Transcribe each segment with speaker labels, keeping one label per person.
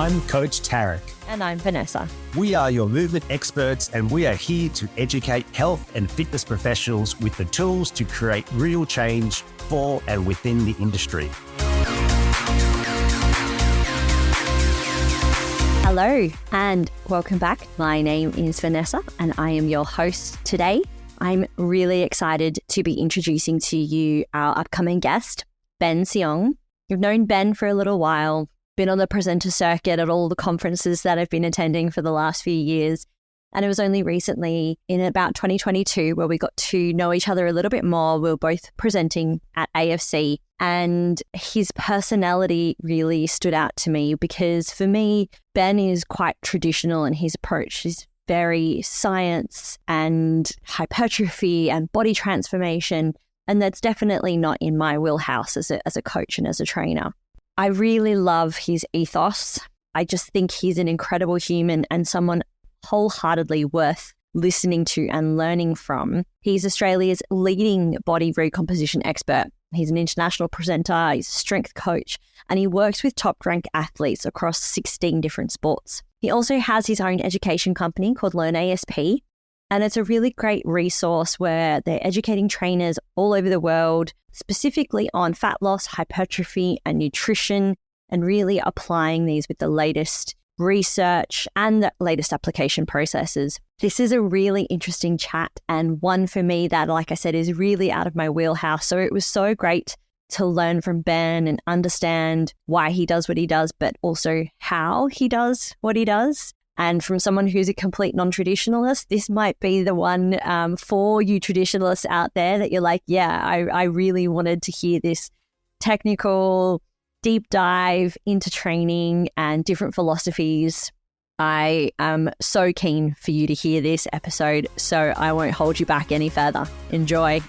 Speaker 1: I'm Coach Tarek.
Speaker 2: And I'm Vanessa.
Speaker 1: We are your movement experts, and we are here to educate health and fitness professionals with the tools to create real change for and within the industry.
Speaker 2: Hello and welcome back. My name is Vanessa and I am your host today. I'm really excited to be introducing to you our upcoming guest, Ben Siong. You've known Ben for a little while, been on the presenter circuit at all the conferences that I've been attending for the last few years. And it was only recently in about 2022 where we got to know each other a little bit more. We were both presenting at AFC and his personality really stood out to me because for me, Ben is quite traditional in his approach. He's very science and hypertrophy and body transformation. And that's definitely not in my wheelhouse as a coach and as a trainer. I really love his ethos. I just think he's an incredible human and someone wholeheartedly worth listening to and learning from. He's Australia's leading body recomposition expert. He's an international presenter, he's a strength coach, and he works with top-ranked athletes across 16 different sports. He also has his own education company called Learn ASP, and it's a really great resource where they're educating trainers all over the world, specifically on fat loss, hypertrophy, and nutrition, and really applying these with the latest research and the latest application processes. This is a really interesting chat and one for me that, like I said, is really out of my wheelhouse. So it was so great to learn from Ben and understand why he does what he does, but also how he does what he does. And from someone who's a complete non-traditionalist, this might be the one for you traditionalists out there that you're like, yeah, I really wanted to hear this technical deep dive into training and different philosophies. I am so keen for you to hear this episode, so I won't hold you back any further. Enjoy.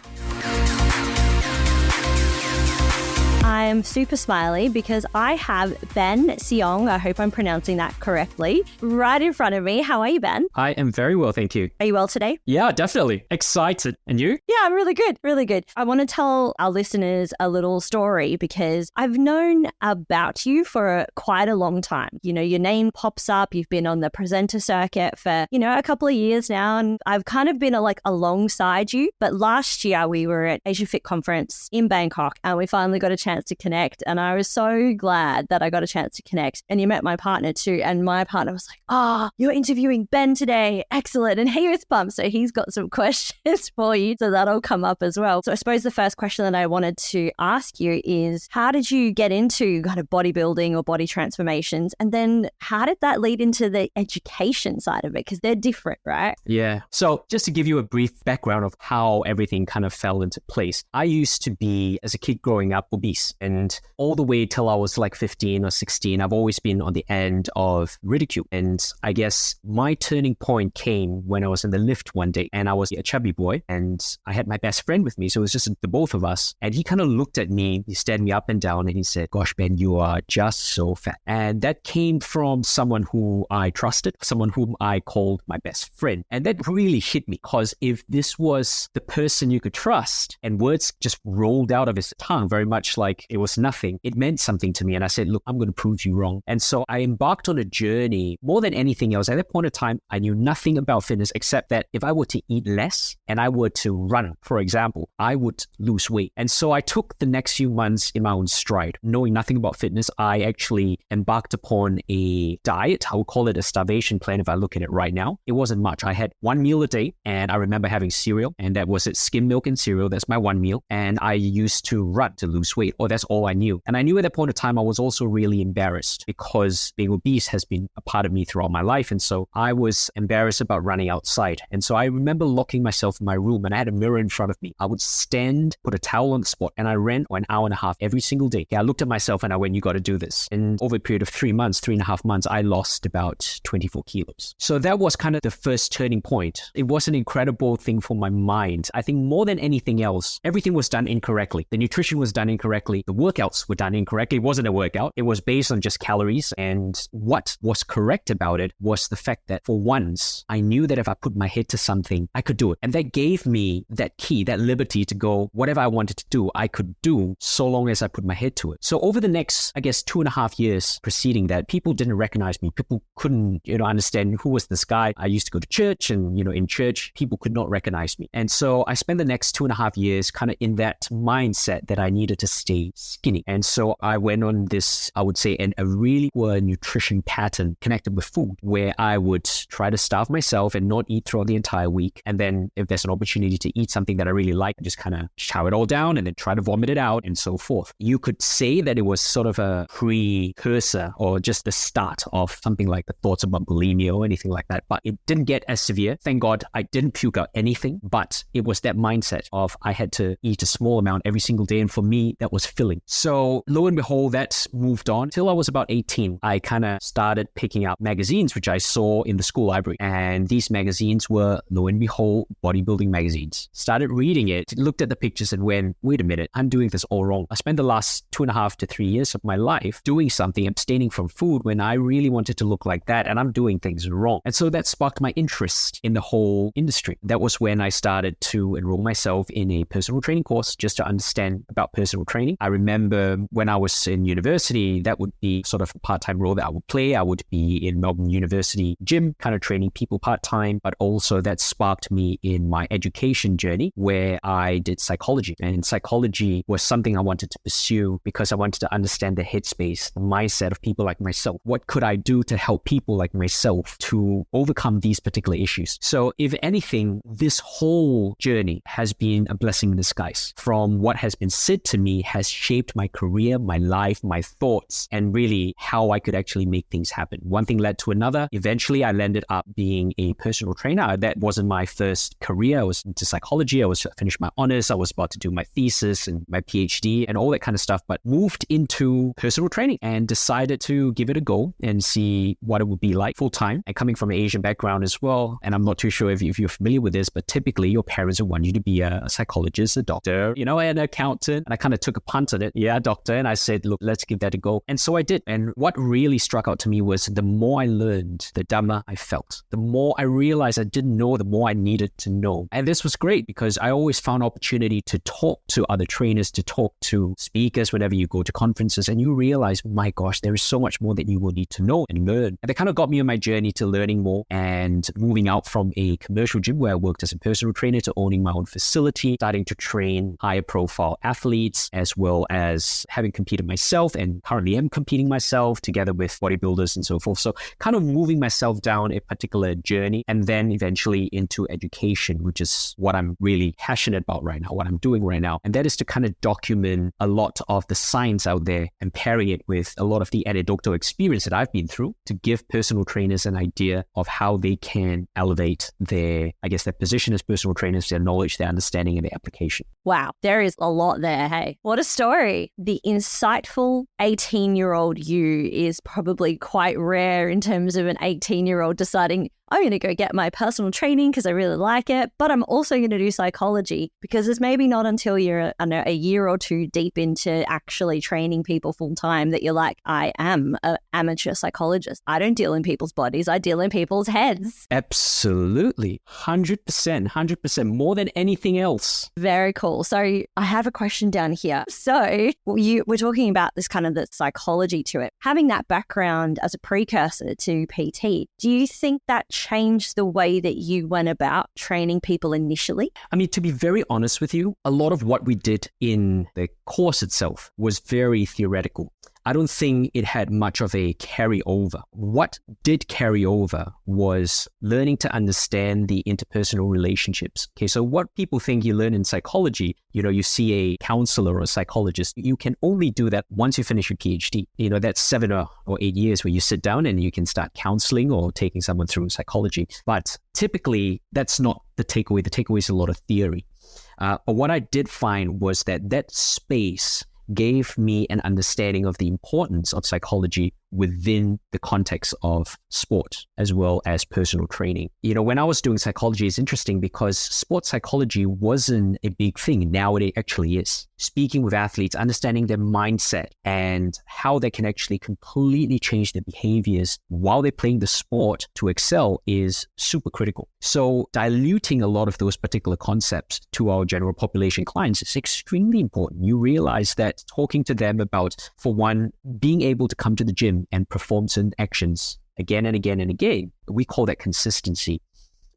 Speaker 2: I am super smiley because I have Ben Siong, I hope I'm pronouncing that correctly, right in front of me. How are you, Ben?
Speaker 3: I am very well, thank you.
Speaker 2: Are you well today?
Speaker 3: Yeah, definitely. Excited. And you?
Speaker 2: Yeah, I'm really good, really good. I want to tell our listeners a little story because I've known about you for quite a long time. You know, your name pops up. You've been on the presenter circuit for, a couple of years now, and I've kind of been alongside you. But last year we were at Asia Fit Conference in Bangkok and we finally got a chance to connect, and I was so glad that I got a chance to connect. And you met my partner too, and my partner was like, you're interviewing Ben today, excellent. And he was pumped, so he's got some questions for you, so that'll come up as well. So I suppose the first question that I wanted to ask you is, how did you get into kind of bodybuilding or body transformations, and then how did that lead into the education side of it, because they're different, right?
Speaker 3: Yeah. So just to give you a brief background of how everything kind of fell into place, I used to be, as a kid growing up, obese. And all the way till I was like 15 or 16, I've always been on the end of ridicule. And I guess my turning point came when I was in the lift one day and I was a chubby boy and I had my best friend with me. So it was just the both of us. And he kind of looked at me, he stared me up and down and he said, "Gosh, Ben, you are just so fat." And that came from someone who I trusted, someone whom I called my best friend. And that really hit me, because if this was the person you could trust and words just rolled out of his tongue, very much like it was nothing, it meant something to me. And I said, look, I'm going to prove you wrong. And so I embarked on a journey more than anything else. At that point of time, I knew nothing about fitness except that if I were to eat less and I were to run, for example, I would lose weight. And so I took the next few months in my own stride. Knowing nothing about fitness, I actually embarked upon a diet. I would call it a starvation plan if I look at it right now. It wasn't much. I had one meal a day and I remember having cereal, and that was it, skim milk and cereal. That's my one meal. And I used to run to lose weight, or that's all I knew. And I knew at that point of time, I was also really embarrassed because being obese has been a part of me throughout my life. And so I was embarrassed about running outside. And so I remember locking myself in my room and I had a mirror in front of me. I would stand, put a towel on the spot, and I ran for an hour and a half every single day. I looked at myself and I went, you got to do this. And over a period of 3.5 months, I lost about 24 kilos. So that was kind of the first turning point. It was an incredible thing for my mind. I think more than anything else, everything was done incorrectly. The nutrition was done incorrectly. The the workouts were done incorrectly. It wasn't a workout. It was based on just calories. And what was correct about it was the fact that for once, I knew that if I put my head to something, I could do it. And that gave me that key, that liberty to go, whatever I wanted to do, I could do so long as I put my head to it. So over the next, I guess, 2.5 years preceding that, people didn't recognize me. People couldn't, understand who was this guy. I used to go to church and, in church, people could not recognize me. And so I spent the next 2.5 years kind of in that mindset that I needed to stay skinny. And so I went on this, I would say, a really poor nutrition pattern connected with food, where I would try to starve myself and not eat throughout the entire week. And then if there's an opportunity to eat something that I really like, I just kind of chow it all down and then try to vomit it out and so forth. You could say that it was sort of a precursor or just the start of something like the thoughts about bulimia or anything like that. But it didn't get as severe. Thank God I didn't puke out anything, but it was that mindset of I had to eat a small amount every single day. And for me, that was filling. So lo and behold, that moved on till I was about 18. I kind of started picking up magazines, which I saw in the school library. And these magazines were, lo and behold, bodybuilding magazines. Started reading it, looked at the pictures and went, wait a minute, I'm doing this all wrong. I spent the last 2.5 to 3 years of my life doing something, abstaining from food when I really wanted to look like that, and I'm doing things wrong. And so that sparked my interest in the whole industry. That was when I started to enroll myself in a personal training course just to understand about personal training. I remember when I was in university, that would be sort of a part-time role that I would play. I would be in Melbourne University gym, kind of training people part-time, but also that sparked me in my education journey where I did psychology. And psychology was something I wanted to pursue because I wanted to understand the headspace, the mindset of people like myself. What could I do to help people like myself to overcome these particular issues? So if anything, this whole journey has been a blessing in disguise. From what has been said to me has shaped my career, my life, my thoughts, and really how I could actually make things happen. One thing led to another. Eventually, I landed up being a personal trainer. That wasn't my first career. I was into psychology. I was finished my honors. I was about to do my thesis and my PhD and all that kind of stuff, but moved into personal training and decided to give it a go and see what it would be like full time. And coming from an Asian background as well, and I'm not too sure if you're familiar with this, but typically your parents would want you to be a psychologist, a doctor, an accountant. And I kind of took a punt on it. Yeah, doctor. And I said, look, let's give that a go. And so I did. And what really struck out to me was the more I learned, the dumber I felt. The more I realized I didn't know, the more I needed to know. And this was great because I always found opportunity to talk to other trainers, to talk to speakers whenever you go to conferences, and you realize, my gosh, there is so much more that you will need to know and learn. And that kind of got me on my journey to learning more and moving out from a commercial gym where I worked as a personal trainer to owning my own facility, starting to train higher profile athletes, as well as having competed myself and currently am competing myself together with bodybuilders and so forth. So kind of moving myself down a particular journey and then eventually into education, which is what I'm really passionate about right now, what I'm doing right now. And that is to kind of document a lot of the science out there and pairing it with a lot of the anecdotal experience that I've been through to give personal trainers an idea of how they can elevate their position as personal trainers, their knowledge, their understanding, and their application.
Speaker 2: Wow, there is a lot there. Hey, what a story. The insightful 18-year-old you is probably quite rare in terms of an 18-year-old deciding, I'm going to go get my personal training because I really like it, but I'm also going to do psychology, because it's maybe not until you're a year or two deep into actually training people full time that you're like, I am an amateur psychologist. I don't deal in people's bodies. I deal in people's heads.
Speaker 3: Absolutely. 100%, more than anything else.
Speaker 2: Very cool. So I have a question down here. So we're talking about this kind of the psychology to it. Having that background as a precursor to PT, do you think that changed the way that you went about training people initially?
Speaker 3: I mean, to be very honest with you, a lot of what we did in the course itself was very theoretical. I don't think it had much of a carryover. What did carry over was learning to understand the interpersonal relationships. Okay, so what people think you learn in psychology, you see a counselor or a psychologist, you can only do that once you finish your PhD. That's 7 or 8 years where you sit down and you can start counseling or taking someone through psychology. But typically, that's not the takeaway. The takeaway is a lot of theory. But what I did find was that space gave me an understanding of the importance of psychology within the context of sport as well as personal training. When I was doing psychology, it's interesting because sports psychology wasn't a big thing. Now it actually is. Speaking with athletes, understanding their mindset and how they can actually completely change their behaviors while they're playing the sport to excel is super critical. So diluting a lot of those particular concepts to our general population clients is extremely important. You realize that talking to them about, for one, being able to come to the gym and perform certain actions again and again and again, we call that consistency.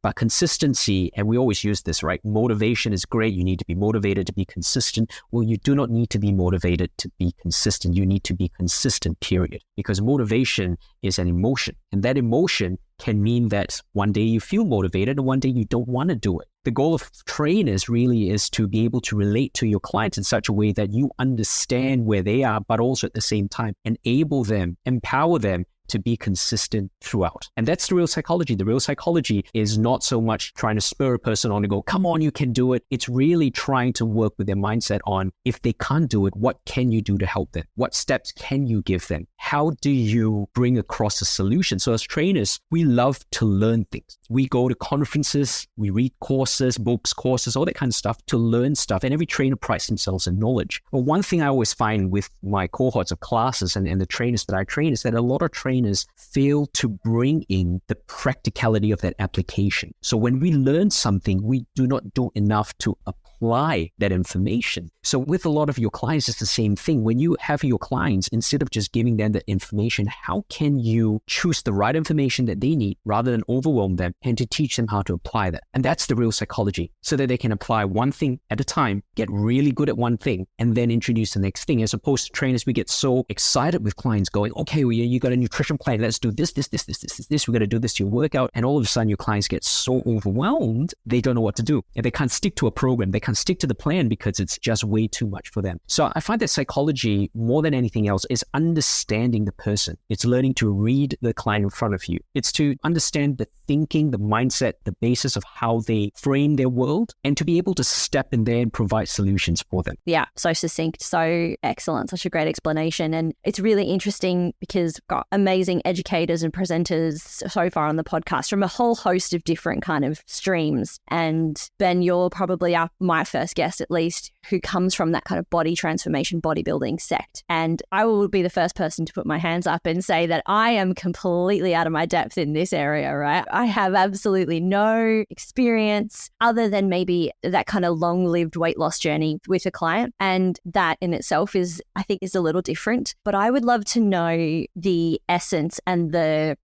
Speaker 3: But consistency, and we always use this, right? Motivation is great. You need to be motivated to be consistent. Well, you do not need to be motivated to be consistent. You need to be consistent, period. Because motivation is an emotion. And that emotion can mean that one day you feel motivated and one day you don't want to do it. The goal of trainers really is to be able to relate to your clients in such a way that you understand where they are, but also at the same time enable them, empower them to be consistent throughout. And that's the real psychology. The real psychology is not so much trying to spur a person on to go, come on, you can do it. It's really trying to work with their mindset on, if they can't do it, what can you do to help them? What steps can you give them? How do you bring across a solution? So as trainers, we love to learn things. We go to conferences, we read courses, books, courses, all that kind of stuff to learn stuff. And every trainer prides themselves in knowledge. But one thing I always find with my cohorts of classes and the trainers that I train is that a lot of trainers fail to bring in the practicality of that application. So when we learn something, we do not do enough to apply that information. So with a lot of your clients, it's the same thing. When you have your clients, instead of just giving them the information, how can you choose the right information that they need rather than overwhelm them and to teach them how to apply that? And that's the real psychology, so that they can apply one thing at a time, get really good at one thing, and then introduce the next thing. As opposed to trainers, we get so excited with clients going, okay, well, you got a nutrition plan. Let's do this. We're going to do this to your workout. And all of a sudden your clients get so overwhelmed, they don't know what to do. And they can't stick to a program. They can't stick to the plan because it's just way too much for them. So I find that psychology, more than anything else, is understanding the person. It's learning to read the client in front of you. It's to understand the thinking, the mindset, the basis of how they frame their world, and to be able to step in there and provide solutions for them.
Speaker 2: Yeah, so succinct, so excellent, such a great explanation. And it's really interesting because we've got amazing educators and presenters so far on the podcast from a whole host of different kind of streams. And Ben, you're probably my first guest, at least, who comes from that kind of body transformation, bodybuilding sect. And I will be the first person to put my hands up and say that I am completely out of my depth in this area, right? I have absolutely no experience other than maybe that kind of long-lived weight loss journey with a client. And that in itself is, I think, is a little different. But I would love to know the essence and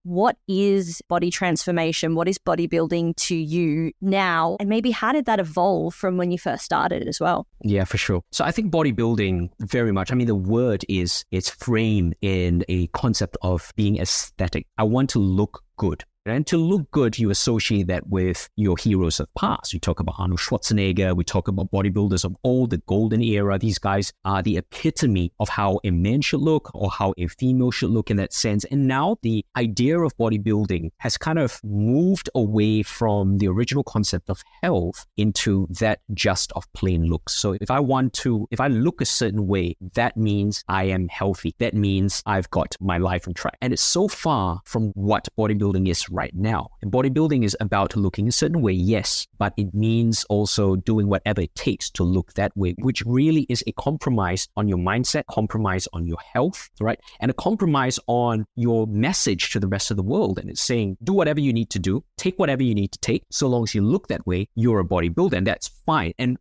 Speaker 2: what is body transformation? What is bodybuilding to you now? And maybe how did that evolve from when you first started as well?
Speaker 3: Yeah, for sure. So I think bodybuilding very much, the word it's framed in a concept of being aesthetic. I want to look good. And to look good, you associate that with your heroes of past. We talk about Arnold Schwarzenegger. We talk about bodybuilders of old, the golden era. These guys are the epitome of how a man should look or how a female should look in that sense. And now the idea of bodybuilding has kind of moved away from the original concept of health into that just of plain looks. So if I look a certain way, that means I am healthy. That means I've got my life on track. And it's so far from what bodybuilding is right now. And bodybuilding is about looking a certain way, yes, but it means also doing whatever it takes to look that way, which really is a compromise on your mindset, compromise on your health, right? And a compromise on your message to the rest of the world. And it's saying, do whatever you need to do, take whatever you need to take, so long as you look that way, you're a bodybuilder, and that's fine. And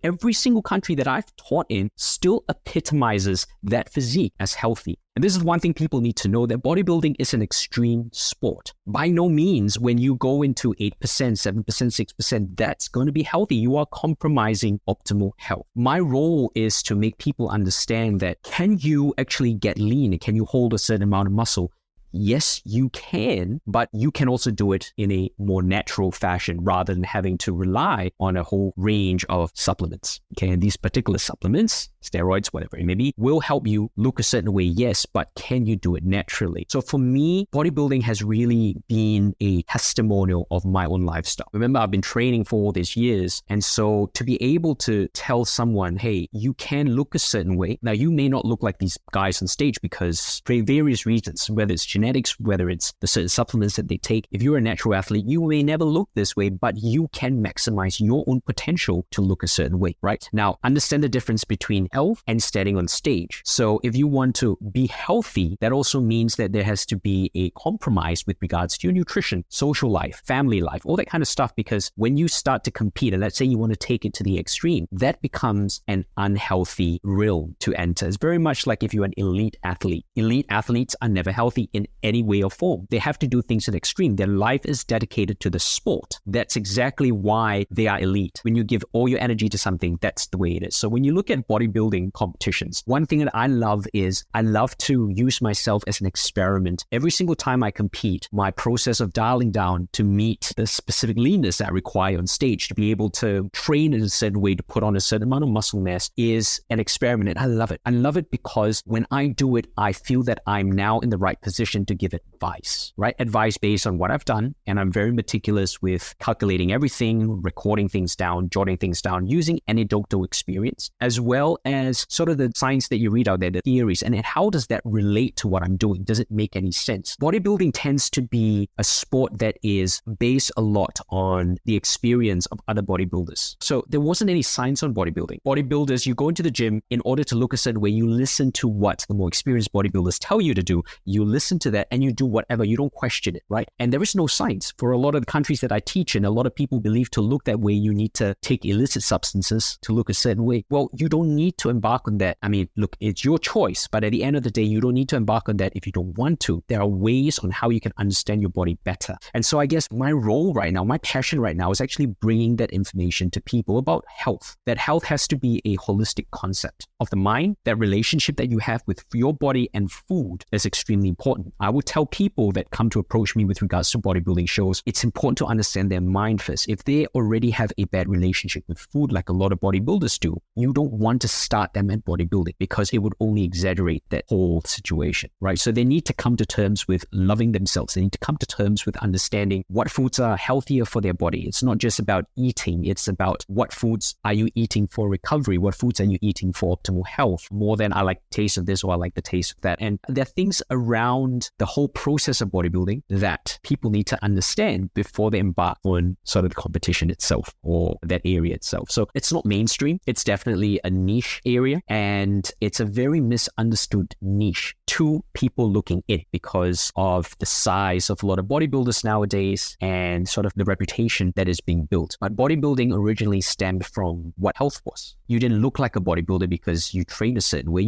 Speaker 3: every single country that I've taught in still epitomizes that physique as healthy. And this is one thing people need to know, that bodybuilding is an extreme sport. By no means, when you go into 8%, 7%, 6%, that's going to be healthy. You are compromising optimal health. My role is to make people understand that, can you actually get lean? Can you hold a certain amount of muscle? Yes, you can, but you can also do it in a more natural fashion rather than having to rely on a whole range of supplements. Okay, and these particular supplements, steroids, whatever it may be, will help you look a certain way, yes, but can you do it naturally? So for me, bodybuilding has really been a testimonial of my own lifestyle. Remember, I've been training for all these years. And so to be able to tell someone, hey, you can look a certain way. Now, you may not look like these guys on stage because for various reasons, whether it's genetics, whether it's the certain supplements that they take. If you're a natural athlete, you may never look this way, but you can maximize your own potential to look a certain way, right? Now, understand the difference between health and standing on stage. So if you want to be healthy, that also means that there has to be a compromise with regards to your nutrition, social life, family life, all that kind of stuff. Because when you start to compete, and let's say you want to take it to the extreme, that becomes an unhealthy realm to enter. It's very much like if you're an elite athlete. Elite athletes are never healthy in any way or form. They have to do things to the extreme. Their life is dedicated to the sport. That's exactly why they are elite. When you give all your energy to something, that's the way it is. So when you look at bodybuilding competitions, one thing that I love is I love to use myself as an experiment. Every single time I compete, my process of dialing down to meet the specific leanness that I require on stage to be able to train in a certain way to put on a certain amount of muscle mass is an experiment. And I love it. I love it because when I do it, I feel that I'm now in the right position to give advice, right? Advice based on what I've done. And I'm very meticulous with calculating everything, recording things down, jotting things down, using anecdotal experience, as well as sort of the science that you read out there, the theories, and how does that relate to what I'm doing? Does it make any sense? Bodybuilding tends to be a sport that is based a lot on the experience of other bodybuilders. So there wasn't any science on bodybuilding. Bodybuilders, you go into the gym in order to look a certain way, you listen to what the more experienced bodybuilders tell you to do. You listen to that and you do whatever. You don't question it, right? And there is no science. For a lot of the countries that I teach in, a lot of people believe to look that way, you need to take illicit substances to look a certain way. Well, you don't need to embark on that. I mean, look, it's your choice, but at the end of the day, you don't need to embark on that if you don't want to. There are ways on how you can understand your body better. And so I guess my role right now, my passion right now is actually bringing that information to people about health. That health has to be a holistic concept of the mind. That relationship that you have with your body and food is extremely important. I would tell people that come to approach me with regards to bodybuilding shows, it's important to understand their mind first. If they already have a bad relationship with food, like a lot of bodybuilders do, you don't want to start them at bodybuilding because it would only exaggerate that whole situation, right? So they need to come to terms with loving themselves. They need to come to terms with understanding what foods are healthier for their body. It's not just about eating. It's about what foods are you eating for recovery? What foods are you eating for optimal health? More than I like the taste of this or I like the taste of that. And there are things around the whole process of bodybuilding that people need to understand before they embark on sort of the competition itself or that area itself. So it's not mainstream. It's definitely a niche area, and it's a very misunderstood niche to people looking in because of the size of a lot of bodybuilders nowadays and sort of the reputation that is being built. But bodybuilding originally stemmed from what health was. You didn't look like a bodybuilder because you trained a certain way,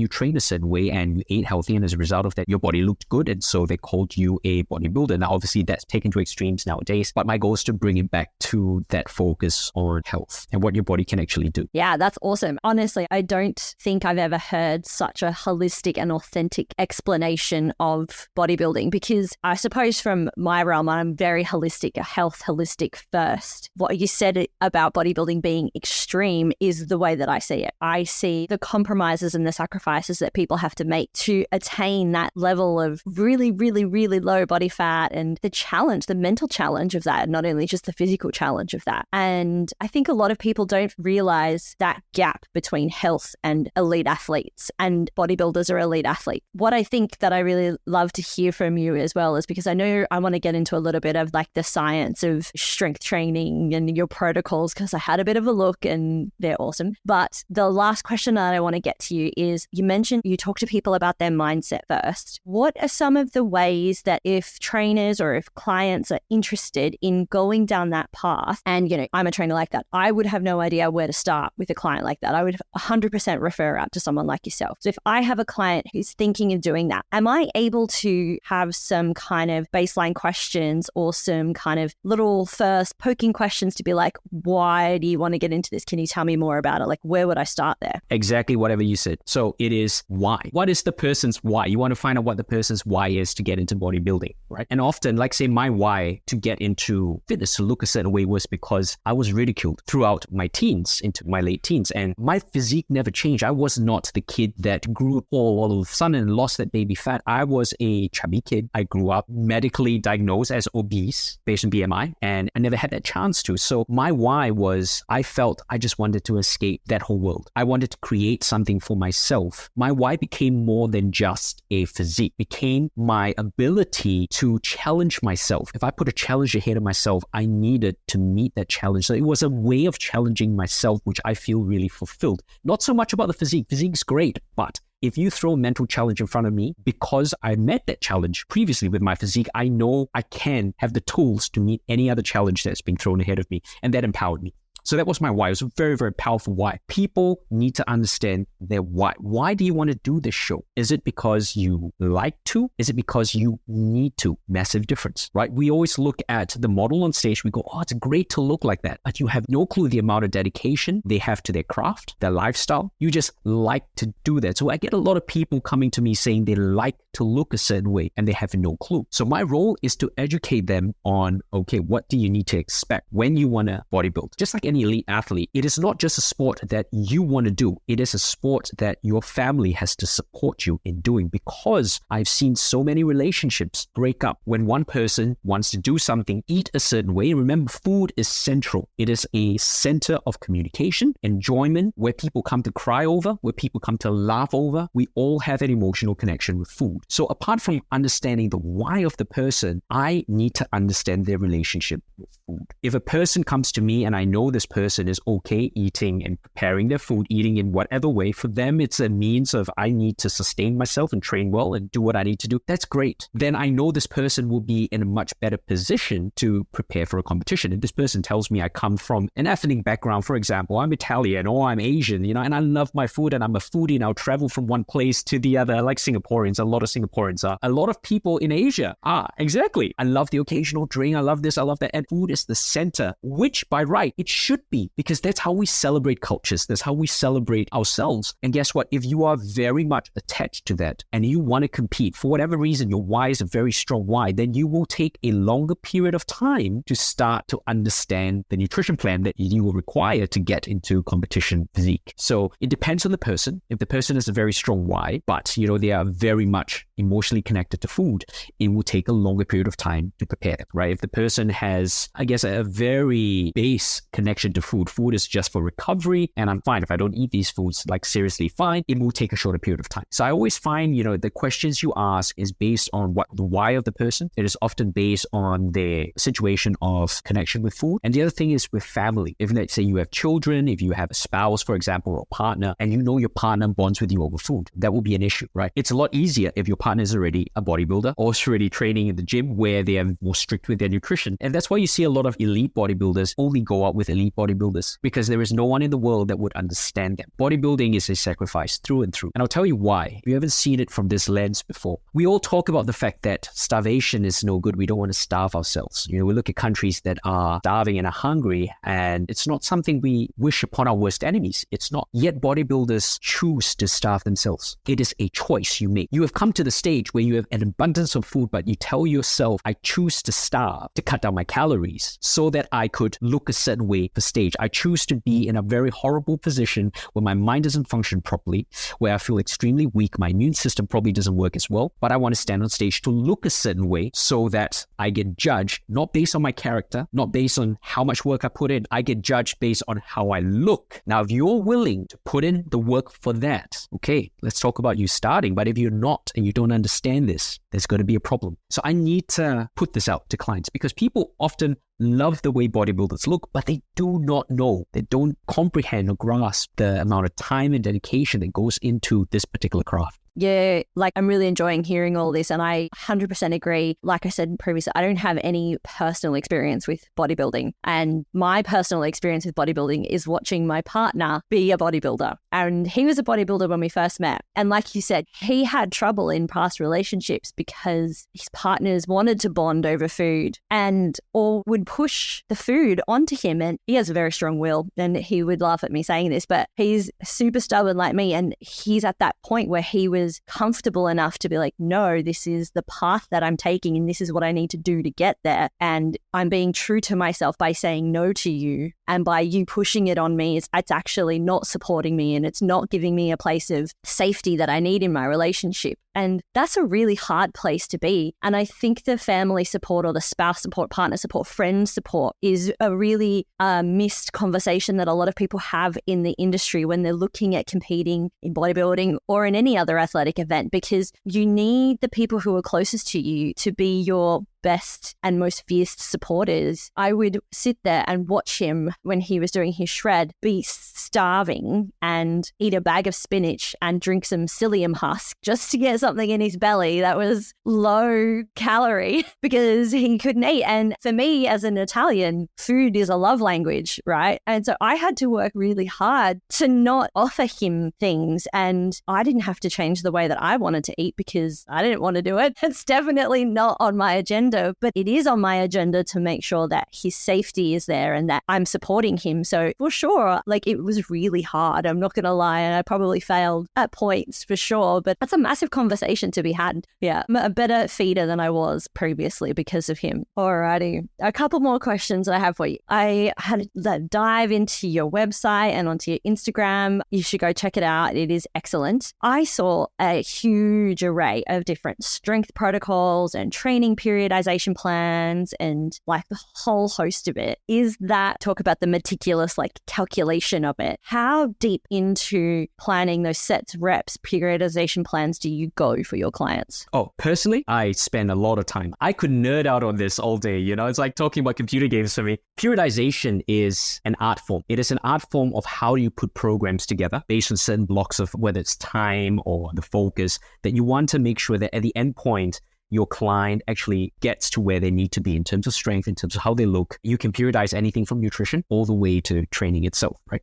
Speaker 3: and you ate healthy, and as a result of that, your body looked good, and so they called you a bodybuilder. Now, obviously, that's taken to extremes nowadays, but my goal is to bring it back to that focus on health and what your body can actually do.
Speaker 2: Yeah, that's awesome. Honestly, I don't think I've ever heard such a holistic and authentic explanation of bodybuilding, because I suppose from my realm, I'm very holistic, health holistic first. What you said about bodybuilding being extreme is the way that I see it. I see the compromises and the sacrifices that people have to make to attain that level of really, really, really low body fat, and the challenge, the mental challenge of that, not only just the physical challenge of that. And I think a lot of people don't realize that gap between health and elite athletes, and bodybuilders are elite athletes. What I think that I really love to hear from you as well is, because I know I want to get into a little bit of like the science of strength training and your protocols, because I had a bit of a look and they're awesome. But the last question that I want to get to you is, you mentioned you talk to people about their mindset first. What are some of the ways that if trainers or if clients are interested in going down that path, and I'm a trainer like that, I would have no idea where to start with a client like that. I would 100% refer out to someone like yourself. So if I have a client who's thinking of doing that, am I able to have some kind of baseline questions or some kind of little first poking questions to be like, why do you want to get into this? Can you tell me more about it? Like, where would I start there?
Speaker 3: Exactly whatever you said. So it is why. What is the person's why? You want to find out what the person's why is to get into bodybuilding, right? And often, like say my why to get into fitness, to look a certain way, was because I was ridiculed throughout my teens, into my late teens, and my physique never changed. I was not the kid that grew all of a sudden and lost that baby fat. I was a chubby kid. I grew up medically diagnosed as obese based on BMI, and I never had that chance to. So my why was, I felt I just wanted to escape that whole world. I wanted to create something for myself. My why became more than just a physique, became my ability to challenge myself. If I put a challenge ahead of myself, I needed to meet that challenge. So it was a way of challenging myself, which I feel really fulfilled. Not so much about the physique. Physique's great, but if you throw a mental challenge in front of me, because I met that challenge previously with my physique, I know I can have the tools to meet any other challenge that's being thrown ahead of me. And that empowered me. So that was my why. It was a very, very powerful why. People need to understand their why. Why do you want to do this show? Is it because you like to? Is it because you need to? Massive difference, right? We always look at the model on stage. We go, oh, it's great to look like that. But you have no clue the amount of dedication they have to their craft, their lifestyle. You just like to do that. So I get a lot of people coming to me saying they like to look a certain way and they have no clue. So my role is to educate them on, okay, what do you need to expect when you want to bodybuild? Just like any elite athlete, it is not just a sport that you want to do. It is a sport that your family has to support you in doing, because I've seen so many relationships break up when one person wants to do something, eat a certain way. Remember, food is central. It is a center of communication, enjoyment, where people come to cry over, where people come to laugh over. We all have an emotional connection with food. So apart from understanding the why of the person, I need to understand their relationship with food. If a person comes to me and I know this person is okay eating and preparing their food, eating in whatever way, for them it's a means of, I need to sustain myself and train well and do what I need to do, that's great. Then I know this person will be in a much better position to prepare for a competition. If this person tells me I come from an ethnic background, for example, I'm Italian or I'm Asian, and I love my food and I'm a foodie and I'll travel from one place to the other, like Singaporeans, a lot of Singaporeans are. A lot of people in Asia are, exactly. I love the occasional drink, I love this, I love that. And food is the center, which by right, it should be, because that's how we celebrate cultures. That's how we celebrate ourselves. And guess what? If you are very much attached to that and you want to compete for whatever reason, your why is a very strong why, then you will take a longer period of time to start to understand the nutrition plan that you will require to get into competition physique. So it depends on the person. If the person has a very strong why, but they are very much emotionally connected to food, it will take a longer period of time to prepare them, right? If the person has, I guess, a very base connection to food is just for recovery, and I'm fine if I don't eat these foods, like seriously fine, it will take a shorter period of time. So I always find, the questions you ask is based on what the why of the person. It is often based on their situation of connection with food. And the other thing is with family. If let's say you have children, if you have a spouse, for example, or a partner, and your partner bonds with you over food, that will be an issue, right? It's a lot easier if your partner is already a bodybuilder or is already training in the gym where they are more strict with their nutrition. And that's why you see a lot of elite bodybuilders only go out with elite bodybuilders, because there is no one in the world that would understand them. Bodybuilding is a sacrifice through and through. And I'll tell you why. If you haven't seen it from this lens before, we all talk about the fact that starvation is no good. We don't want to starve ourselves. We look at countries that are starving and are hungry, and it's not something we wish upon our worst enemies. It's not. Yet bodybuilders choose to starve themselves. It is a choice you make. You have come to the stage where you have an abundance of food, but you tell yourself, I choose to starve to cut down my calories so that I could look a certain way for stage. I choose to be in a very horrible position where my mind doesn't function properly, where I feel extremely weak, my immune system probably doesn't work as well, but I want to stand on stage to look a certain way so that I get judged, not based on my character, not based on how much work I put in. I get judged based on how I look. Now, if you're willing to put in the work for that, okay, let's talk about you starting. But if you're not and you don't understand this, there's going to be a problem. So I need to put this out to clients, because people often love the way bodybuilders look, but they do not know. They don't comprehend or grasp the amount of time and dedication that goes into this particular craft.
Speaker 2: Yeah, I'm really enjoying hearing all this, and I 100% agree. Like I said previously, I don't have any personal experience with bodybuilding, and my personal experience with bodybuilding is watching my partner be a bodybuilder. And he was a bodybuilder when we first met. And like you said, he had trouble in past relationships because his partners wanted to bond over food or would push the food onto him. And he has a very strong will, and he would laugh at me saying this, but he's super stubborn like me. And he's at that point where he was was comfortable enough to be like, no, this is the path that I'm taking and this is what I need to do to get there. And I'm being true to myself by saying no to you. And by you pushing it on me, it's actually not supporting me and it's not giving me a place of safety that I need in my relationship. And that's a really hard place to be. And I think the family support or the spouse support, partner support, friend support is a really missed conversation that a lot of people have in the industry when they're looking at competing in bodybuilding or in any other athletic event, because you need the people who are closest to you to be your best and most fierce supporters. I would sit there and watch him when he was doing his shred be starving and eat a bag of spinach and drink some psyllium husk just to get something in his belly that was low calorie because he couldn't eat. And for me as an Italian, food is a love language, right? And so I had to work really hard to not offer him things, and I didn't have to change the way that I wanted to eat because I didn't want to do it. It's definitely not on my agenda, but it is on my agenda to make sure that his safety is there and that I'm supporting him. So for sure, like, it was really hard. I'm not going to lie. And I probably failed at points for sure, but that's a massive conversation to be had. Yeah. I'm a better feeder than I was previously because of him. Alrighty. A couple more questions I have for you. I had to dive into your website and onto your Instagram. You should go check it out. It is excellent. I saw a huge array of different strength protocols and training periodization plans and like the whole host of it. Is that talk about the meticulous like calculation of it? How deep into planning those sets, reps, periodization plans do you go for your clients?
Speaker 3: Oh, personally, I spend a lot of time. I could nerd out on this all day. It's like talking about computer games for me. Periodization is an art form. It is an art form of how you put programs together based on certain blocks of whether it's time or the focus that you want to make sure that at the end point, your client actually gets to where they need to be in terms of strength, in terms of how they look. You can periodize anything from nutrition all the way to training itself, right?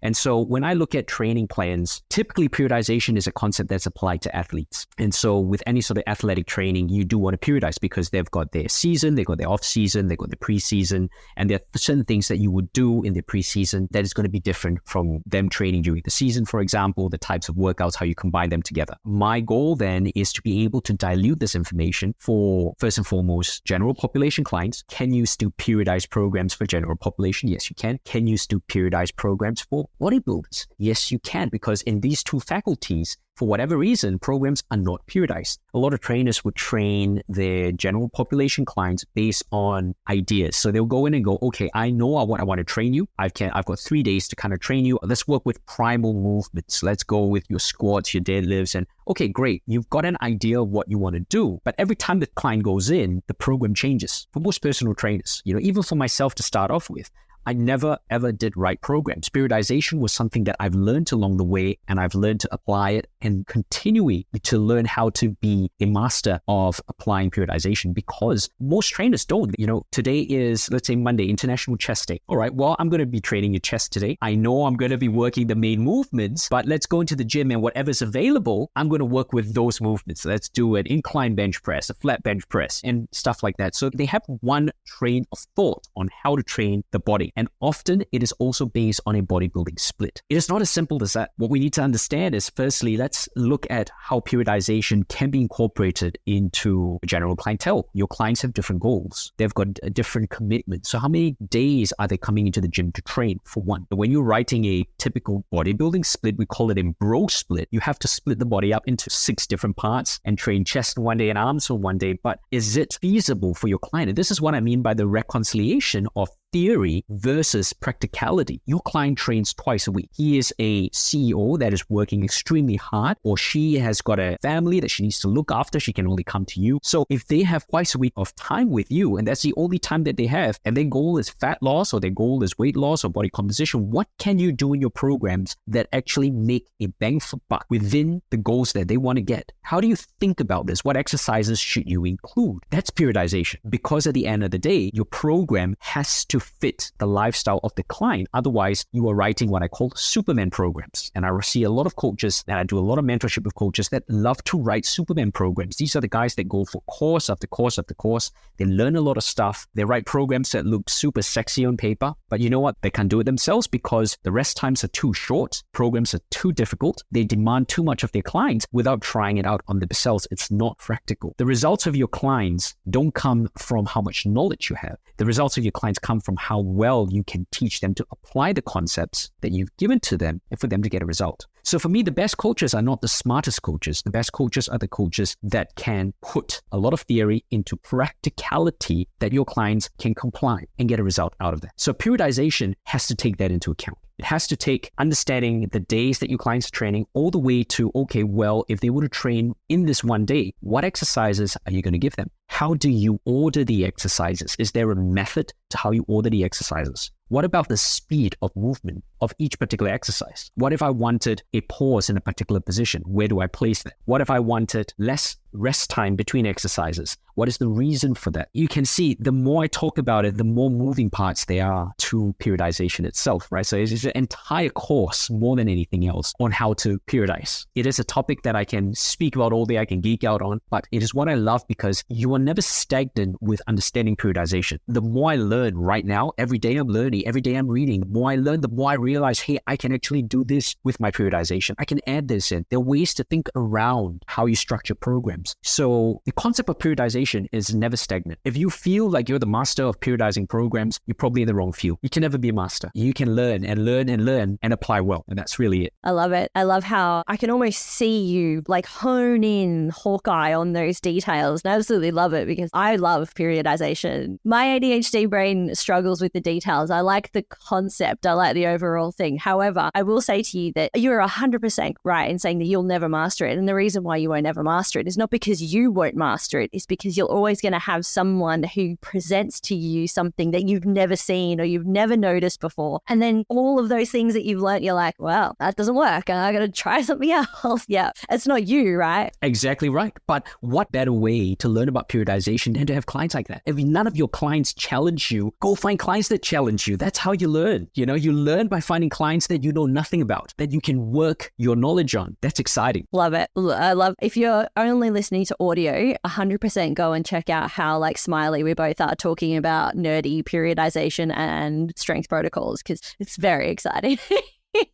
Speaker 3: And so when I look at training plans, typically periodization is a concept that's applied to athletes. And so with any sort of athletic training, you do want to periodize because they've got their season, they've got their off season, they've got their preseason, and there are certain things that you would do in their preseason that is going to be different from them training during the season, for example, the types of workouts, how you combine them together. My goal then is to be able to dilute this information for, first and foremost, general population clients. Can you still periodize programs for general population? Yes, you can. Can you still periodize programs for bodybuilders? Yes, you can, because in these two faculties, for whatever reason, programs are not periodized. A lot of trainers would train their general population clients based on ideas. So they'll go in and go, okay, I know what I want to train you. I've got 3 days to kind of train you. Let's work with primal movements. Let's go with your squats, your deadlifts, and okay, great. You've got an idea of what you want to do. But every time the client goes in, the program changes. For most personal trainers, even for myself to start off with, I never, ever did write programs. Periodization was something that I've learned along the way, and I've learned to apply it and continuing to learn how to be a master of applying periodization, because most trainers don't. Today is, let's say, Monday, International Chest Day. All right, well, I'm going to be training your chest today. I know I'm going to be working the main movements, but let's go into the gym and whatever's available, I'm going to work with those movements. Let's do an incline bench press, a flat bench press, and stuff like that. So they have one train of thought on how to train the body. And often it is also based on a bodybuilding split. It is not as simple as that. What we need to understand is, firstly, let's look at how periodization can be incorporated into a general clientele. Your clients have different goals. They've got a different commitment. So how many days are they coming into the gym to train, for one? When you're writing a typical bodybuilding split, we call it a bro split. You have to split the body up into 6 different parts and train chest one day and arms for one day. But is it feasible for your client? And this is what I mean by the reconciliation of theory versus practicality. Your client trains twice a week. He is a CEO that is working extremely hard, or she has got a family that she needs to look after. She can only come to you. So if they have twice a week of time with you, and that's the only time that they have, and their goal is fat loss, or their goal is weight loss or body composition, what can you do in your programs that actually make a bang for buck within the goals that they want to get? How do you think about this? What exercises should you include? That's periodization, because at the end of the day, your program has to fit the lifestyle of the client. Otherwise, you are writing what I call Superman programs. And I see a lot of coaches, and I do a lot of mentorship with coaches that love to write Superman programs. These are the guys that go for course after course after course. They learn a lot of stuff. They write programs that look super sexy on paper, but you know what? They can't do it themselves because the rest times are too short. Programs are too difficult. They demand too much of their clients without trying it out on themselves. It's not practical. The results of your clients don't come from how much knowledge you have. The results of your clients come from how well you can teach them to apply the concepts that you've given to them and for them to get a result. So for me, the best coaches are not the smartest coaches. The best coaches are the coaches that can put a lot of theory into practicality that your clients can comply and get a result out of that. So periodization has to take that into account. It has to take understanding the days that your clients are training all the way to, okay, well, if they were to train in this one day, what exercises are you going to give them? How do you order the exercises? Is there a method to how you order the exercises? What about the speed of movement of each particular exercise? What if I wanted a pause in a particular position? Where do I place that? What if I wanted less rest time between exercises? What is the reason for that? You can see the more I talk about it, the more moving parts there are to periodization itself, right? So it's an entire course more than anything else on how to periodize. It is a topic that I can speak about all day, I can geek out on, but it is what I love because you are never stagnant with understanding periodization. The more I learn right now, every day I'm learning, every day I'm reading, the more I learn, the more I realize, hey, I can actually do this with my periodization. I can add this in. There are ways to think around how you structure programs. So the concept of periodization is never stagnant. If you feel like you're the master of periodizing programs, you're probably in the wrong field. You can never be a master. You can learn and learn and learn and apply well. And that's really it.
Speaker 2: I love it. I love how I can almost see you like hone in Hawkeye on those details. And I absolutely love it because I love periodization. My ADHD brain struggles with the details. I like the concept. I like the overall thing. However, I will say to you that you're 100% right in saying that you'll never master it. And the reason why you won't ever master it is not because you won't master it. It's because you're always going to have someone who presents to you something that you've never seen or you've never noticed before. And then all of those things that you've learned, you're like, well, that doesn't work. I got to try something else. Yeah, it's not you, right?
Speaker 3: Exactly right. But what better way to learn about periodization than to have clients like that? If none of your clients challenge you, go find clients that challenge you. That's how you learn. You know, you learn by finding clients that you know nothing about, that you can work your knowledge on. That's exciting.
Speaker 2: Love it. I love, if you're only listening to audio, 100% go and check out how like Smiley, we both are talking about nerdy periodization and strength protocols because it's very exciting.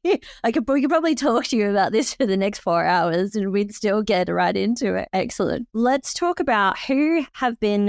Speaker 2: We could probably talk to you about this for the next 4 hours and we'd still get right into it. Excellent. Let's talk about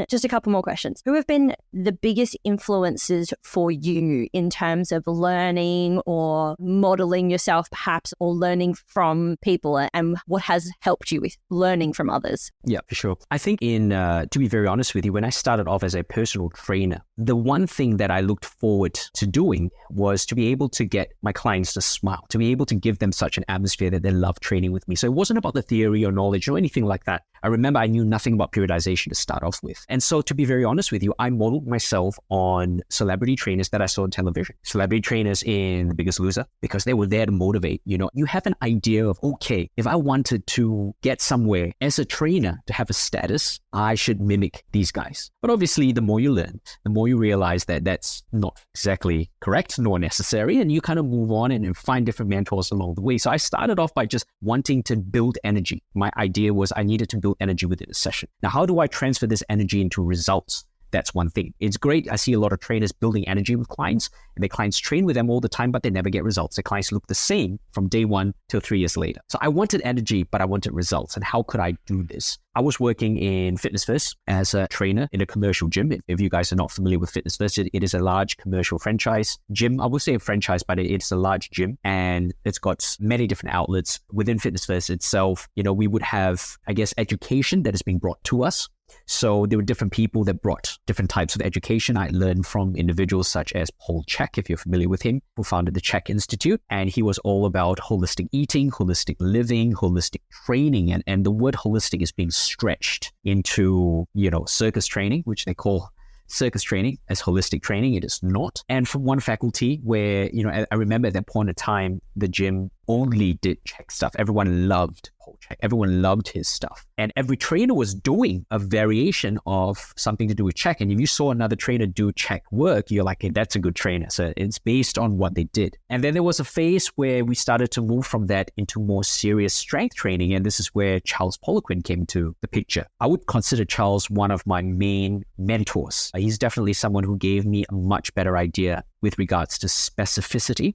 Speaker 2: just a couple more questions. Who have been the biggest influences for you in terms of learning or modeling yourself perhaps, or learning from people, and what has helped you with learning from others?
Speaker 3: Yeah, for sure. I think to be very honest with you, when I started off as a personal trainer, the one thing that I looked forward to doing was to be able to get my clients to smile, to be able to give them such an atmosphere that they love training with me. So it wasn't about the theory or knowledge or anything like that. I remember I knew nothing about periodization to start off with. And so to be very honest with you, I modeled myself on celebrity trainers that I saw on television, celebrity trainers in The Biggest Loser, because they were there to motivate. You know, you have an idea of, okay, if I wanted to get somewhere as a trainer to have a status, I should mimic these guys. But obviously, the more you learn, the more you realize that that's not exactly correct nor necessary. And you kind of move on and find different mentors along the way. So I started off by just wanting to build energy. My idea was I needed to build energy within a session. Now, how do I transfer this energy into results? That's one thing. It's great. I see a lot of trainers building energy with clients, and their clients train with them all the time, but they never get results. Their clients look the same from day one till 3 years later. So I wanted energy, but I wanted results. And how could I do this? I was working in Fitness First as a trainer in a commercial gym. If you guys are not familiar with Fitness First, it is a large commercial franchise gym. I would say a franchise, but it's a large gym, and it's got many different outlets within Fitness First itself. You know, we would have, I guess, education that is being brought to us. So there were different people that brought different types of education. I learned from individuals such as Paul Chek, if you're familiar with him, who founded the Chek Institute. And he was all about holistic eating, holistic living, holistic training. And the word holistic is being stretched into, you know, circus training, which they call circus training as holistic training. It is not. And from one faculty where, you know, I remember at that point in time, the gym only did Chek stuff. Everyone loved Paul Chek. check. Everyone loved his stuff. And every trainer was doing a variation of something to do with check. And if you saw another trainer do check work, you're like, hey, that's a good trainer. So it's based on what they did. And then there was a phase where we started to move from that into more serious strength training. And this is where Charles Poliquin came to the picture. I would consider Charles one of my main mentors. He's definitely someone who gave me a much better idea with regards to specificity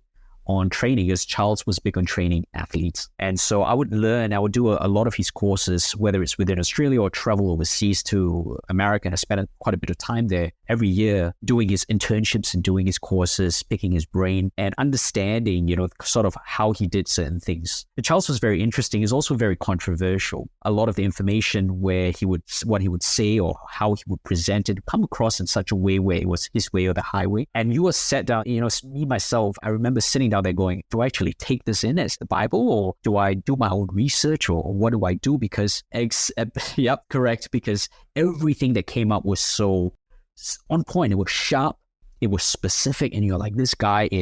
Speaker 3: on training, as Charles was big on training athletes. And so I would do a lot of his courses, whether it's within Australia or travel overseas to America. And I spent quite a bit of time there every year doing his internships and doing his courses, picking his brain and understanding, sort of how he did certain things. But Charles was very interesting. He's also very controversial. A lot of the information what he would say or how he would present it come across in such a way where it was his way or the highway. And you were sat down, me, myself, I remember sitting down there going, do I actually take this in as the Bible, or do I do my own research, or what do I do? Because, yep, correct. Because everything that came up was so on point. It was sharp. It was specific. And you're like, this guy's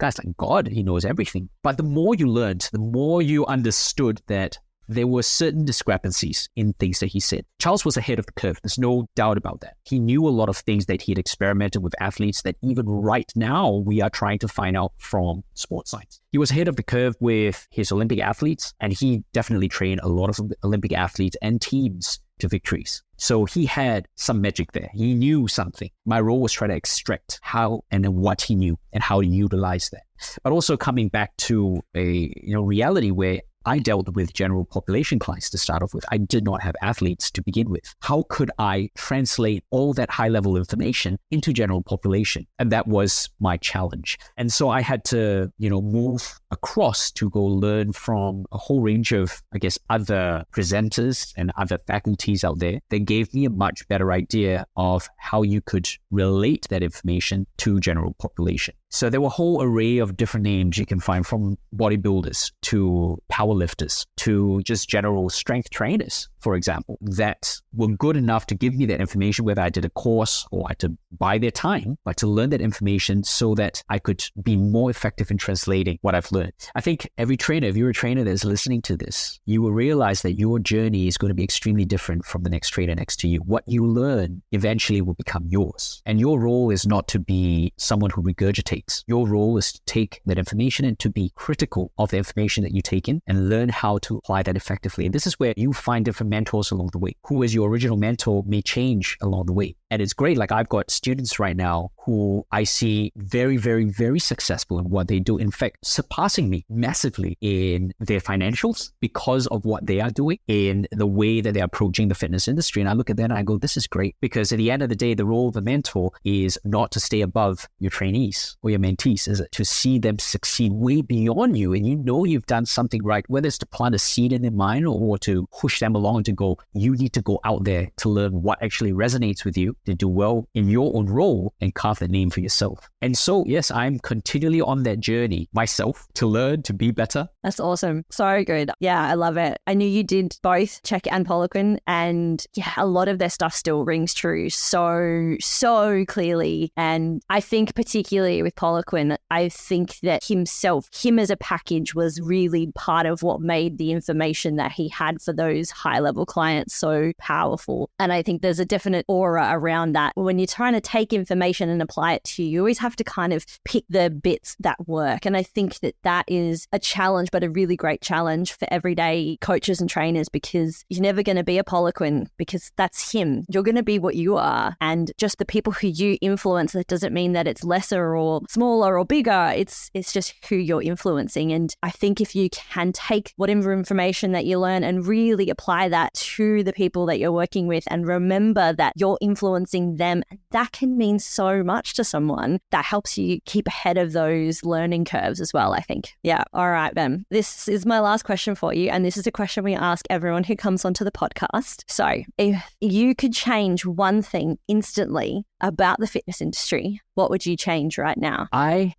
Speaker 3: like God. He knows everything. But the more you learned, the more you understood that there were certain discrepancies in things that he said. Charles was ahead of the curve. There's no doubt about that. He knew a lot of things that he had experimented with athletes that even right now we are trying to find out from sports science. He was ahead of the curve with his Olympic athletes, and he definitely trained a lot of Olympic athletes and teams to victories. So he had some magic there. He knew something. My role was try to extract how and what he knew and how to utilize that. But also coming back to a reality where I dealt with general population clients to start off with. I did not have athletes to begin with. How could I translate all that high-level information into general population? And that was my challenge. And so I had to, move across to go learn from a whole range of, other presenters and other faculties out there that gave me a much better idea of how you could relate that information to general population. So there were a whole array of different names you can find, from bodybuilders to powerlifters to just general strength trainers, for example, that were good enough to give me that information, whether I did a course or I had to buy their time, but to learn that information so that I could be more effective in translating what I've learned. I think every trainer, if you're a trainer that's listening to this, you will realize that your journey is going to be extremely different from the next trainer next to you. What you learn eventually will become yours. And your role is not to be someone who regurgitates. Your role is to take that information and to be critical of the information that you take in and learn how to apply that effectively. And this is where you find different mentors along the way. Who is your original mentor may change along the way. And it's great. Like, I've got students right now who I see very, very, very successful in what they do. In fact, surpassing me massively in their financials because of what they are doing, in the way that they're approaching the fitness industry. And I look at that and I go, this is great. Because at the end of the day, the role of a mentor is not to stay above your trainees or your mentees, is to see them succeed way beyond you. And you've done something right, whether it's to plant a seed in their mind or to push them along to go, you need to go out there to learn what actually resonates with you, to do well in your own role and carve that name for yourself. And so, yes, I'm continually on that journey myself to learn, to be better.
Speaker 2: That's awesome. So good. Yeah, I love it. I knew you did both Check and Poliquin, and yeah, a lot of their stuff still rings true so clearly. And I think particularly with Poliquin, I think that him as a package was really part of what made the information that he had for those high-level clients so powerful. And I think there's a definite aura around that. When you're trying to take information and apply it to you, you always have to kind of pick the bits that work. And I think that is a challenge, but a really great challenge for everyday coaches and trainers, because you're never going to be a Poliquin because that's him. You're going to be what you are. And just the people who you influence, that doesn't mean that it's lesser or smaller or bigger. It's just who you're influencing. And I think if you can take whatever information that you learn and really apply that to the people that you're working with, and remember that you're influencing them, that can mean so much to someone. That helps you keep ahead of those learning curves as well, I think. Yeah. All right, Ben. This is my last question for you. And this is a question we ask everyone who comes onto the podcast. So if you could change one thing instantly about the fitness industry, what would you change right now?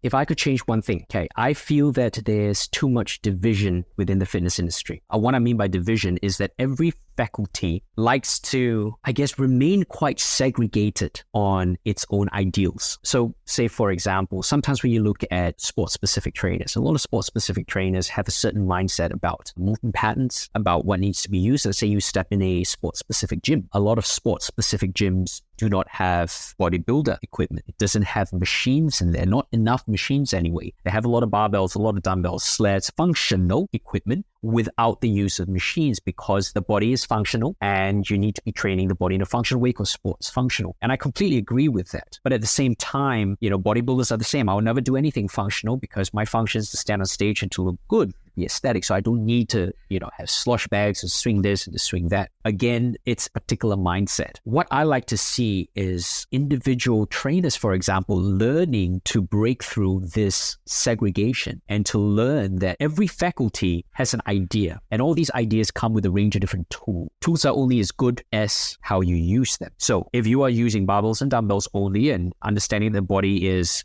Speaker 3: If I could change one thing, okay, I feel that there's too much division within the fitness industry. What I mean by division is that every faculty likes to, I guess, remain quite segregated on its own ideals. So say, for example, sometimes when you look at sports-specific trainers, a lot of sports-specific trainers have a certain mindset about movement patterns, about what needs to be used. Let's say you step in a sports-specific gym. A lot of sports-specific gyms do not have bodybuilder equipment. It doesn't have machines in there, not enough machines anyway. They have a lot of barbells, a lot of dumbbells, sleds, functional equipment without the use of machines, because the body is functional and you need to be training the body in a functional way because sports functional. And I completely agree with that. But at the same time, bodybuilders are the same. I will never do anything functional because my function is to stand on stage and to look good, be aesthetic. So I don't need to, have slosh bags and swing this and to swing that. Again, it's a particular mindset. What I like to see is individual trainers, for example, learning to break through this segregation and to learn that every faculty has an idea, and all these ideas come with a range of different tools. Tools are only as good as how you use them. So if you are using barbells and dumbbells only and understanding the body is,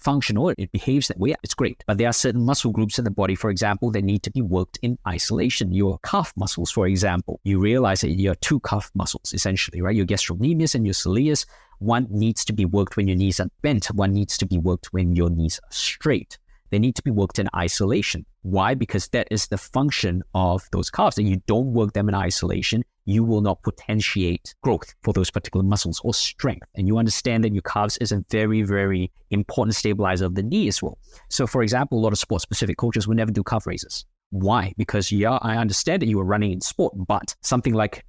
Speaker 3: functional, it behaves that way, yeah, it's great. But there are certain muscle groups in the body, for example, that need to be worked in isolation. Your calf muscles, for example, you realize that you have two calf muscles, essentially, right? Your gastrocnemius and your soleus. One needs to be worked when your knees are bent. One needs to be worked when your knees are straight. They need to be worked in isolation. Why? Because that is the function of those calves. And you don't work them in isolation, you will not potentiate growth for those particular muscles or strength. And you understand that your calves is a very, very important stabilizer of the knee as well. So for example, a lot of sports-specific coaches will never do calf raises. Why? Because I understand that you are running in sport, but something like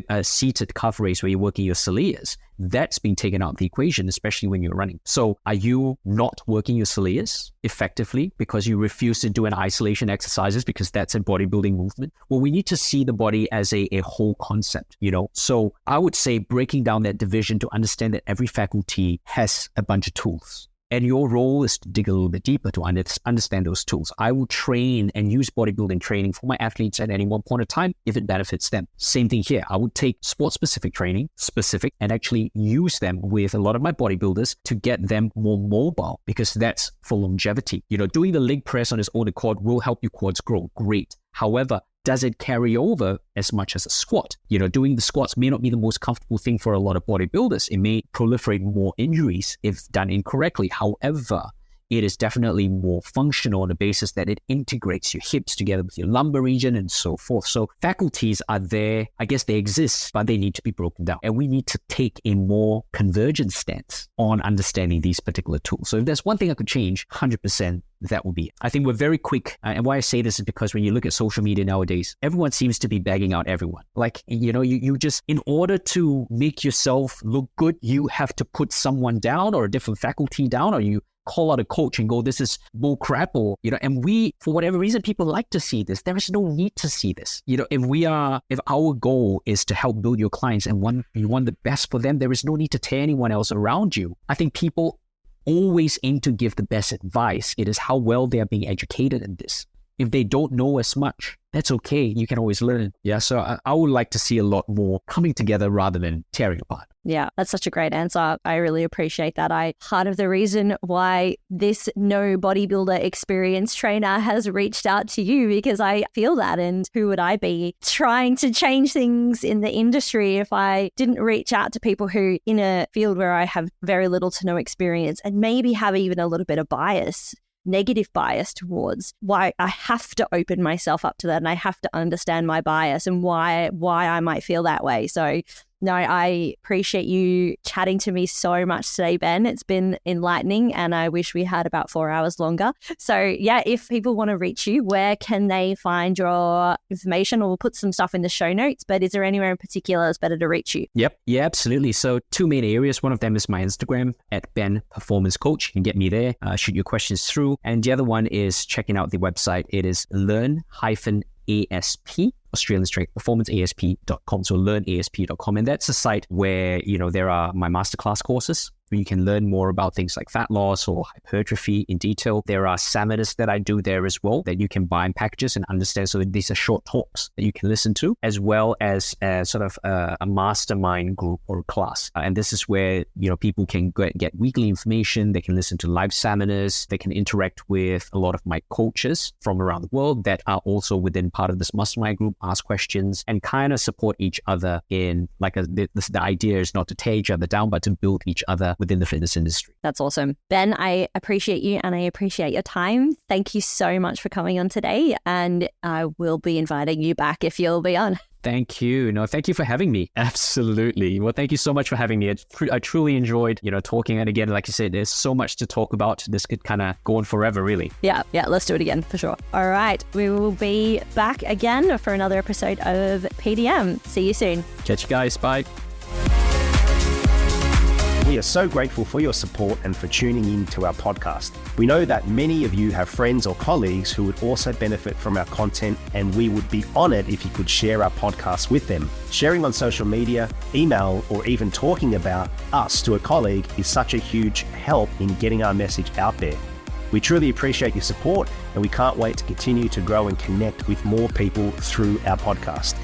Speaker 3: a seated calf raise where you're working your soleus, that's being taken out of the equation, especially when you're running. So are you not working your soleus effectively because you refuse to do an isolation exercises because that's a bodybuilding movement? Well, we need to see the body as a whole concept, So I would say breaking down that division to understand that every faculty has a bunch of tools. And your role is to dig a little bit deeper to understand those tools. I will train and use bodybuilding training for my athletes at any one point of time if it benefits them. Same thing here. I would take sport-specific training, and actually use them with a lot of my bodybuilders to get them more mobile, because that's for longevity. Doing the leg press on its own accord will help your quads grow. Great. However, does it carry over as much as a squat? Doing the squats may not be the most comfortable thing for a lot of bodybuilders. It may proliferate more injuries if done incorrectly. However, it is definitely more functional on the basis that it integrates your hips together with your lumbar region and so forth. So faculties are there. I guess they exist, but they need to be broken down. And we need to take a more convergent stance on understanding these particular tools. So if there's one thing I could change, 100%, that would be it. I think we're very quick. And why I say this is because when you look at social media nowadays, everyone seems to be bagging out everyone. Like, you just, in order to make yourself look good, you have to put someone down or a different faculty down, or you call out a coach and go, this is bull crap, or, and we, for whatever reason, people like to see this. There is no need to see this. If our goal is to help build your clients and you want the best for them, there is no need to tear anyone else around you. I think people always aim to give the best advice. It is how well they are being educated in this. If they don't know as much, that's okay. You can always learn. Yeah. So I would like to see a lot more coming together rather than tearing apart.
Speaker 2: Yeah, that's such a great answer. I really appreciate that. Part of the reason why this no bodybuilder experience trainer has reached out to you, because I feel that. And who would I be trying to change things in the industry if I didn't reach out to people who, in a field where I have very little to no experience and maybe have even a little bit of negative bias towards, why I have to open myself up to that, and I have to understand my bias and why I might feel that way. So no, I appreciate you chatting to me so much today, Ben. It's been enlightening, and I wish we had about 4 hours longer. So yeah, if people want to reach you, where can they find your information? Or we'll put some stuff in the show notes, but is there anywhere in particular that's better to reach you?
Speaker 3: Yep. Yeah, absolutely. So 2 main areas. One of them is my Instagram at Ben Performance Coach. You can get me there, shoot your questions through. And the other one is checking out the website. It is learn-ASP, Australian Strength Performance, ASP.com. So learnasp.com. And that's a site where, there are my masterclass courses. where you can learn more about things like fat loss or hypertrophy in detail. There are seminars that I do there as well that you can buy in packages and understand. So these are short talks that you can listen to, as well as a mastermind group or class. And this is where, people can get weekly information. They can listen to live seminars. They can interact with a lot of my coaches from around the world that are also within part of this mastermind group, ask questions and kind of support each other in the idea is not to tear each other down, but to build each other within the fitness industry.
Speaker 2: That's awesome. Ben, I appreciate you and I appreciate your time. Thank you so much for coming on today. And I will be inviting you back if you'll be on.
Speaker 3: Thank you. No, thank you for having me. Absolutely. Well, thank you so much for having me. I truly enjoyed, talking. And again, like you said, there's so much to talk about. This could kind of go on forever, really.
Speaker 2: Yeah, let's do it again for sure. All right. We will be back again for another episode of PDM. See you soon.
Speaker 3: Catch you guys. Bye.
Speaker 1: We are so grateful for your support and for tuning in to our podcast. We know that many of you have friends or colleagues who would also benefit from our content, and we would be honored if you could share our podcast with them. Sharing on social media, email, or even talking about us to a colleague is such a huge help in getting our message out there. We truly appreciate your support, and we can't wait to continue to grow and connect with more people through our podcast.